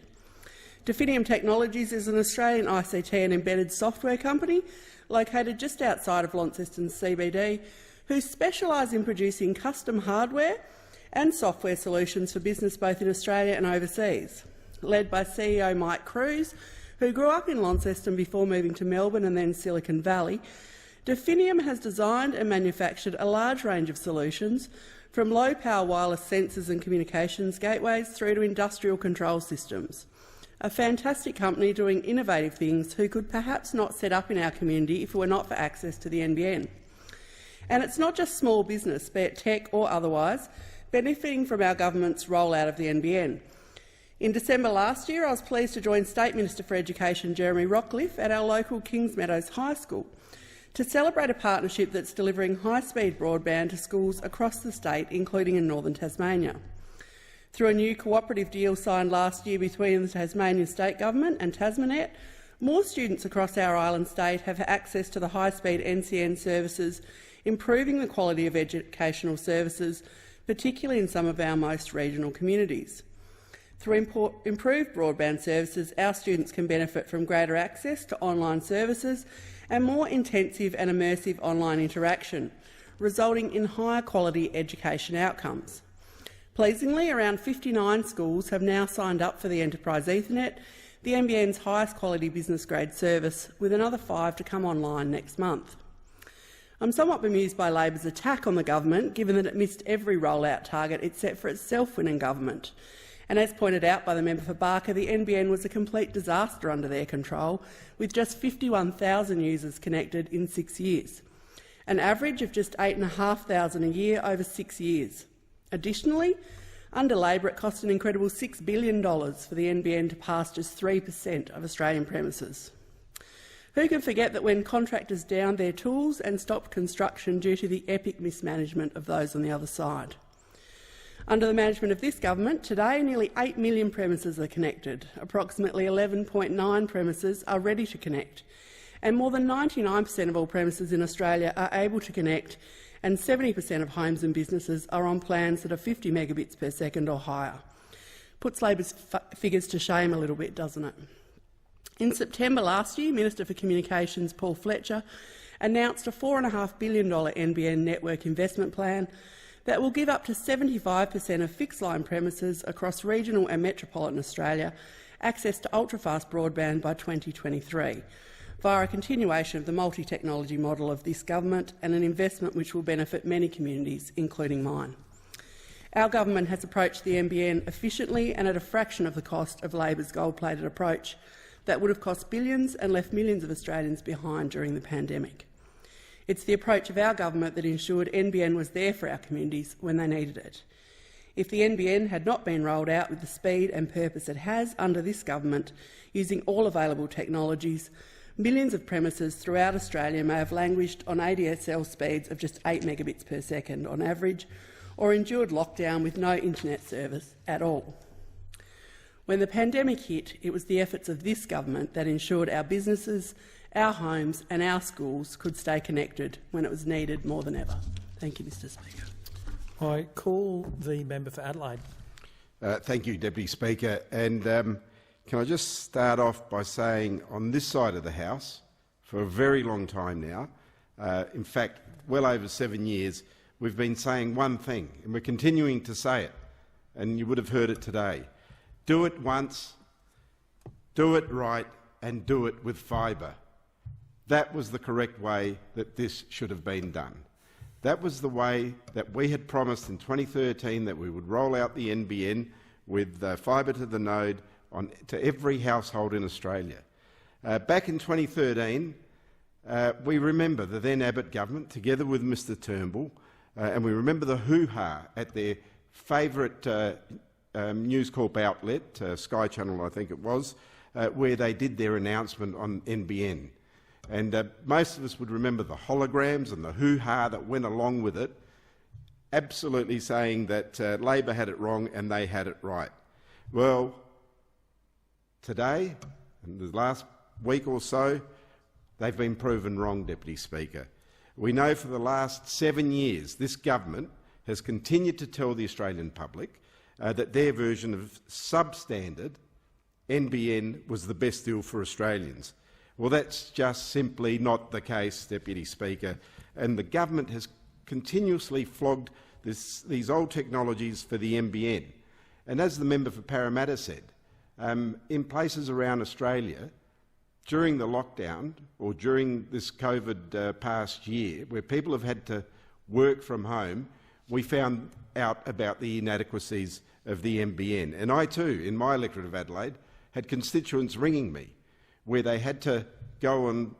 Definium Technologies is an Australian ICT and embedded software company located just outside of Launceston's CBD, who specialise in producing custom hardware and software solutions for business both in Australia and overseas. Led by CEO Mike Cruz, who grew up in Launceston before moving to Melbourne and then Silicon Valley, Definium has designed and manufactured a large range of solutions, from low-power wireless sensors and communications gateways through to industrial control systems. A fantastic company doing innovative things who could perhaps not set up in our community if it were not for access to the NBN. And it's not just small business, be it tech or otherwise, benefiting from our government's rollout of the NBN. In December last year, I was pleased to join State Minister for Education Jeremy Rockcliffe at our local Kings Meadows High School to celebrate a partnership that's delivering high-speed broadband to schools across the state, including in northern Tasmania. Through a new cooperative deal signed last year between the Tasmanian State Government and Tasmanet, more students across our island state have access to the high-speed NCN services, improving the quality of educational services, particularly in some of our most regional communities. Through improved broadband services, our students can benefit from greater access to online services and more intensive and immersive online interaction, resulting in higher quality education outcomes. Pleasingly, around 59 schools have now signed up for the Enterprise Ethernet, the NBN's highest quality business-grade service, with another 5 to come online next month. I'm somewhat bemused by Labor's attack on the government, given that it missed every rollout target it set for itself when in government. And as pointed out by the member for Barker, the NBN was a complete disaster under their control, with just 51,000 users connected in 6 years, an average of just 8,500 a year over 6 years. Additionally, under Labor, it cost an incredible $6 billion for the NBN to pass just 3% of Australian premises. Who can forget that when contractors downed their tools and stopped construction due to the epic mismanagement of those on the other side? Under the management of this government, today nearly 8 million premises are connected. Approximately 11.9 premises are ready to connect. and more than 99% of all premises in Australia are able to connect, and 70% of homes and businesses are on plans that are 50 megabits per second or higher. Puts Labor's figures to shame a little bit, doesn't it? In September last year, Minister for Communications Paul Fletcher announced a $4.5 billion NBN network investment plan that will give up to 75% of fixed-line premises across regional and metropolitan Australia access to ultra-fast broadband by 2023, via a continuation of the multi-technology model of this government and an investment which will benefit many communities, including mine. Our government has approached the NBN efficiently and at a fraction of the cost of Labor's gold-plated approach that would have cost billions and left millions of Australians behind during the pandemic. It's the approach of our government that ensured NBN was there for our communities when they needed it. If the NBN had not been rolled out with the speed and purpose it has under this government, using all available technologies, millions of premises throughout Australia may have languished on ADSL speeds of just 8 megabits per second on average, or endured lockdown with no internet service at all. When the pandemic hit, it was the efforts of this government that ensured our businesses, our homes and our schools could stay connected when it was needed more than ever. Thank you, Mr Speaker. I call the member for Adelaide. Thank you, Deputy Speaker. And can I just start off by saying on this side of the House, for a very long time now, in fact, well over 7 years, we've been saying one thing, and we're continuing to say it, and you would have heard it today. Do it once, do it right, and do it with fibre. That was the correct way that this should have been done. That was the way that we had promised in 2013 that we would roll out the NBN with fibre to the node to every household in Australia. Back in 2013, we remember the then Abbott government, together with Mr Turnbull, and we remember the hoo-ha at their favourite News Corp outlet, Sky Channel I think it was, where they did their announcement on NBN. And most of us would remember the holograms and the hoo-ha that went along with it, absolutely saying that Labor had it wrong and they had it right. Well, today, in the last week or so, they've been proven wrong, Deputy Speaker. We know for the last 7 years this government has continued to tell the Australian public that their version of substandard NBN was the best deal for Australians. Well, that's just simply not the case, Deputy Speaker, and the government has continuously flogged these old technologies for the NBN. And as the member for Parramatta said, in places around Australia, during the lockdown or during this COVID past year, where people have had to work from home, we found out about the inadequacies of the NBN. And I too, in my electorate of Adelaide, had constituents ringing me where they had to go on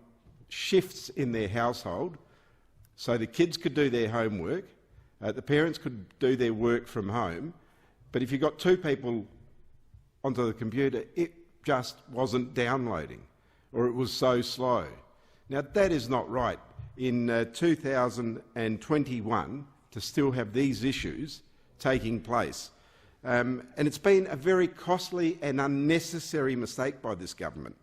shifts in their household so the kids could do their homework, the parents could do their work from home, but if you got two people onto the computer, it just wasn't downloading, or it was so slow. Now, that is not right in 2021 to still have these issues taking place. And it's been a very costly and unnecessary mistake by this government.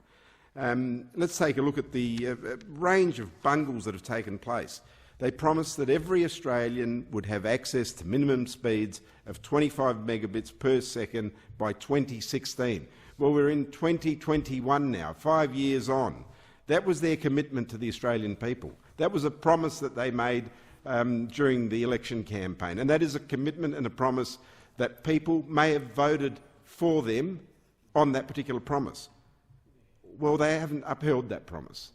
Let's take a look at the range of bungles that have taken place. They promised that every Australian would have access to minimum speeds of 25 megabits per second by 2016. Well, we're in 2021 now, 5 years on. That was their commitment to the Australian people. That was a promise that they made during the election campaign, and that is a commitment and a promise that people may have voted for them on that particular promise. Well, they haven't upheld that promise.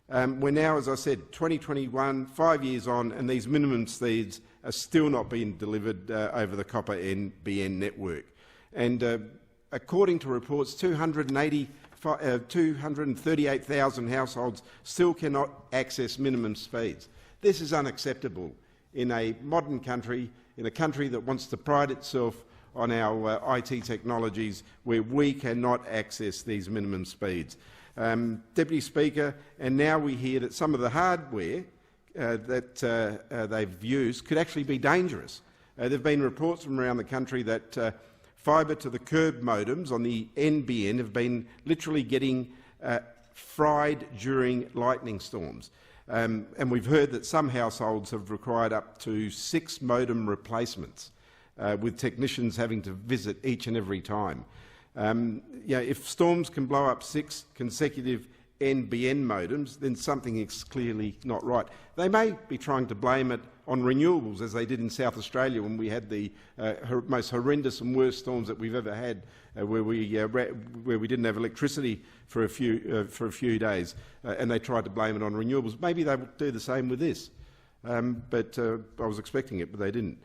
We're now, as I said, 2021, 5 years on, and these minimum speeds are still not being delivered over the copper NBN network. And according to reports, 238,000 households still cannot access minimum speeds. This is unacceptable in a modern country, in a country that wants to pride itself on our IT technologies, where we cannot access these minimum speeds. Deputy Speaker, and now we hear that some of the hardware that they've used could actually be dangerous. There have been reports from around the country that fibre to the curb modems on the NBN have been literally getting fried during lightning storms. And we've heard that some households have required up to 6 modem replacements, with technicians having to visit each and every time. If storms can blow up 6 consecutive NBN modems, then something is clearly not right. They may be trying to blame it on renewables, as they did in South Australia when we had the most horrendous and worst storms that we've ever had, where we didn't have electricity for a few days, and they tried to blame it on renewables. Maybe they will do the same with this, but I was expecting it, but they didn't.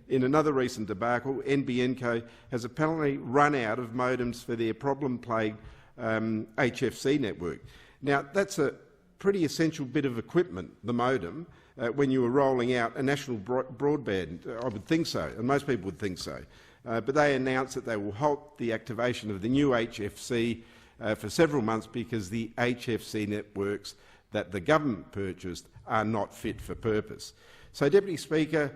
In another recent debacle, NBN Co has apparently run out of modems for their problem-plagued HFC network. Now, that's a pretty essential bit of equipment, the modem, when you were rolling out a national broadband. I would think so, and most people would think so. But they announced that they will halt the activation of the new HFC for several months because the HFC networks that the government purchased are not fit for purpose. So, Deputy Speaker,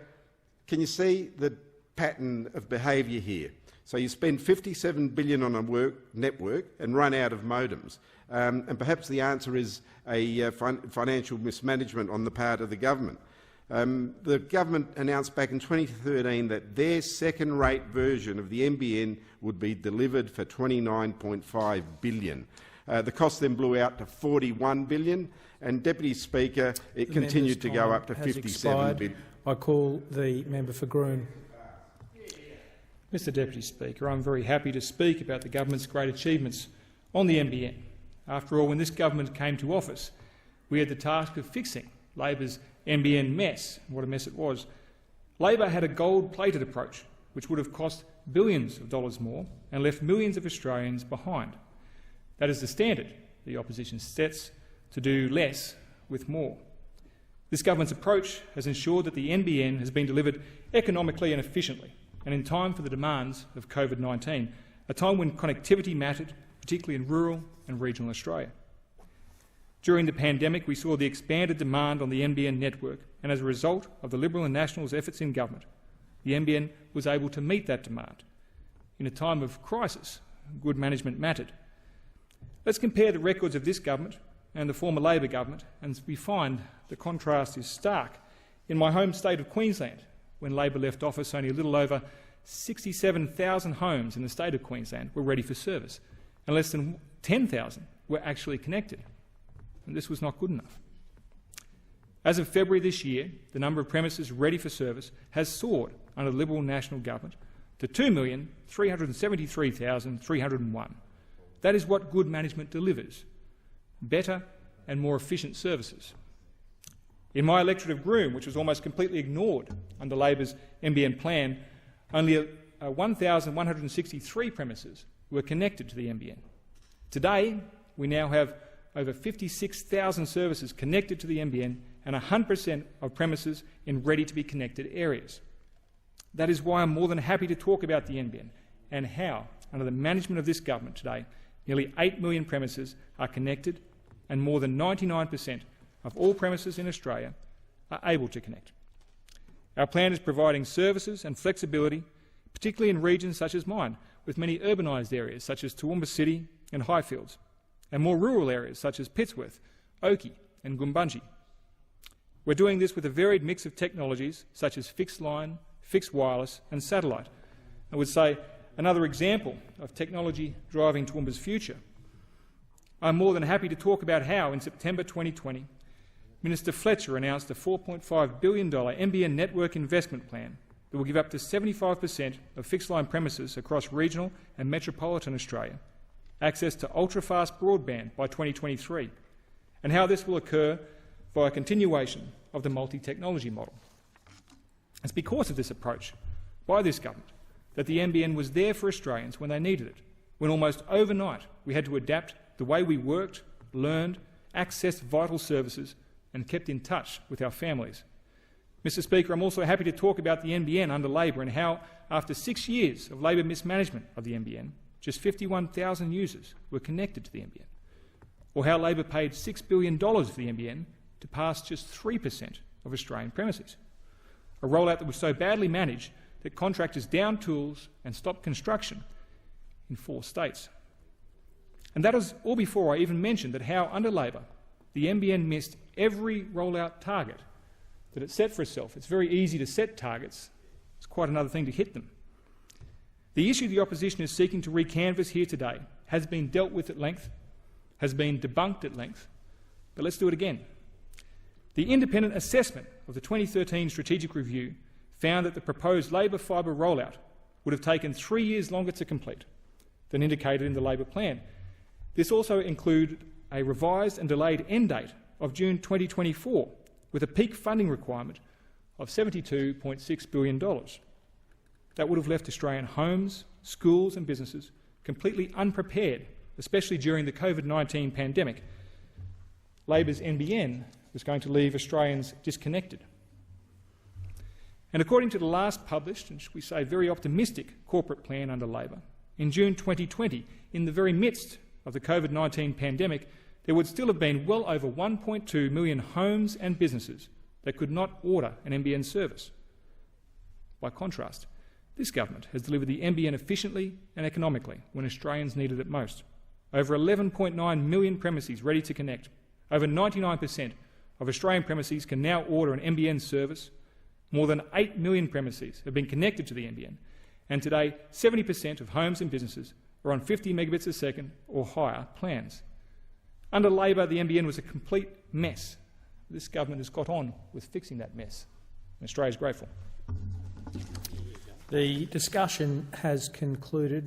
can you see the pattern of behaviour here? So you spend $57 billion on a network and run out of modems. And perhaps the answer is a financial mismanagement on the part of the government. The government announced back in 2013 that their second-rate version of the NBN would be delivered for $29.5 billion. The cost then blew out to $41 billion, and, Deputy Speaker, it continued to go up to $57 billion. I call the member for Groom. Mr Deputy Speaker, I'm very happy to speak about the government's great achievements on the NBN. After all, when this government came to office, we had the task of fixing Labor's NBN mess. What a mess it was. Labor had a gold-plated approach, which would have cost billions of dollars more and left millions of Australians behind. That is the standard the opposition sets, to do less with more. This government's approach has ensured that the NBN has been delivered economically and efficiently, and in time for the demands of COVID-19, a time when connectivity mattered, particularly in rural and regional Australia. During the pandemic, we saw the expanded demand on the NBN network, and as a result of the Liberal and Nationals' efforts in government, the NBN was able to meet that demand. In a time of crisis, good management mattered. Let's compare the records of this government and the former Labor government, and we find the contrast is stark. In my home state of Queensland, when Labor left office, only a little over 67,000 homes in the state of Queensland were ready for service, and less than 10,000 were actually connected. And this was not good enough. As of February this year, the number of premises ready for service has soared under the Liberal National Government to 2,373,301. That is what good management delivers: better and more efficient services. In my electorate of Groom, which was almost completely ignored under Labor's NBN plan, only 1,163 premises were connected to the NBN. Today, we now have over 56,000 services connected to the NBN and 100% of premises in ready-to-be-connected areas. That is why I'm more than happy to talk about the NBN and how, under the management of this government today, nearly 8 million premises are connected and more than 99% of all premises in Australia are able to connect. Our plan is providing services and flexibility, particularly in regions such as mine, with many urbanised areas such as Toowoomba City and Highfields, and more rural areas such as Pittsworth, Oakey and Goombungie. We're doing this with a varied mix of technologies such as fixed line, fixed wireless and satellite. I would say another example of technology driving Toowoomba's future. I'm more than happy to talk about how, in September 2020, Minister Fletcher announced a $4.5 billion NBN network investment plan that will give up to 75% of fixed-line premises across regional and metropolitan Australia access to ultra-fast broadband by 2023, and how this will occur by a continuation of the multi-technology model. It's because of this approach by this government that the NBN was there for Australians when they needed it, when almost overnight we had to adapt the way we worked, learned, accessed vital services and kept in touch with our families. Mr Speaker, I'm also happy to talk about the NBN under Labor and how, after 6 years of Labor mismanagement of the NBN, just 51,000 users were connected to the NBN, or how Labor paid $6 billion for the NBN to pass just 3% of Australian premises, a rollout that was so badly managed that contractors downed tools and stopped construction in 4 states. And that was all before I even mentioned that how, under Labor, the NBN missed every rollout target that it set for itself. It's very easy to set targets. It's quite another thing to hit them. The issue the opposition is seeking to recanvass here today has been dealt with at length, has been debunked at length, but let's do it again. The independent assessment of the 2013 strategic review found that the proposed Labor fibre rollout would have taken 3 years longer to complete than indicated in the Labor plan. This also included a revised and delayed end date of June 2024, with a peak funding requirement of $72.6 billion. That would have left Australian homes, schools and businesses completely unprepared, especially during the COVID-19 pandemic. Labor's NBN was going to leave Australians disconnected. And according to the last published, and should we say very optimistic, corporate plan under Labor, in June 2020, in the very midst of the COVID-19 pandemic, there would still have been well over 1.2 million homes and businesses that could not order an NBN service. By contrast, this government has delivered the NBN efficiently and economically when Australians needed it most. Over 11.9 million premises ready to connect. Over 99% of Australian premises can now order an NBN service. More than 8 million premises have been connected to the NBN. And today, 70% of homes and businesses are on 50 megabits a second or higher plans. Under Labor, the NBN was a complete mess. This government has got on with fixing that mess. And Australia is grateful. The discussion has concluded.